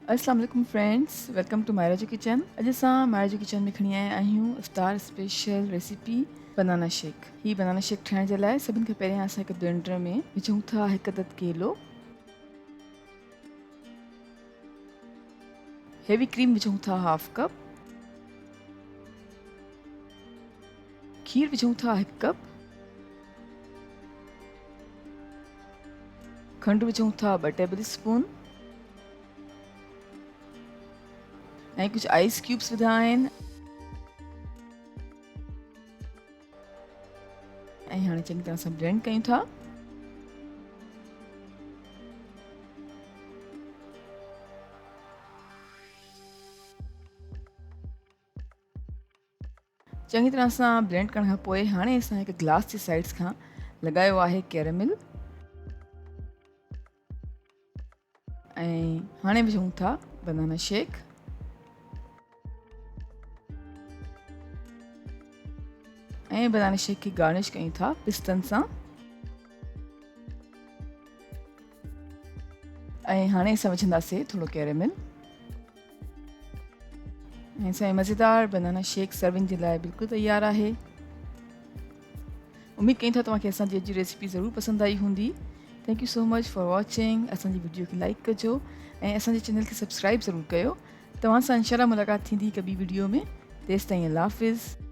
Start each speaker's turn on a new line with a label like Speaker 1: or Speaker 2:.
Speaker 1: अस्सलाम वालेकुम friends, welcome to Maira kitchen. अॼु असां मायरा किचन में खणी आया आहियूं इफ्तार स्पेशल रेसिपी बनाना शेक। ही बनाना शेक ठाहिण जे लाइ सभिनि खां पहिरियां असां हिकु ब्लेंडर में विझूं था हिकु अदद केलो, हेवी क्रीम विझूं था हाफ कप, खीर विझूं था हिकु कप, खंड विझूं था 2 टेबल स्पून ऐं कुझु आइस क्यूब्स विधा आहिनि ऐं हाणे चङी तरह सां ब्लेंड कयूं था। चङी तरह सां ब्लेंड करण खां पोइ हाणे असां हिकु ग्लास जे साइड्स खां लॻायो आहे कैरेमल ऐं हाणे विझूं था बनाना शेक। ऐं बनाना शेक खे गार्निश कयूं था पिस्तनि सां। ऐं हाणे असां विझंदासीं थोरो कैरेमल ऐं असांजी मज़ेदार बनाना शेक सर्विंग जे लाइ बिल्कुलु तयारु आहे। उमेद कयूं था तव्हांखे असांजी अॼु जी रेसिपी ज़रूरु पसंदि आई हूंदी। Thank you so much for watching. असांजी वीडियो खे लाइक कजो ऐं असांजे चैनल खे सब्सक्राइब ज़रूरु कयो। तव्हां सां इंशाल्लाह मुलाक़ात थींदी हिकु ॿी वीडियो में। तेसिताईं अल्लाह हाफ़िज़।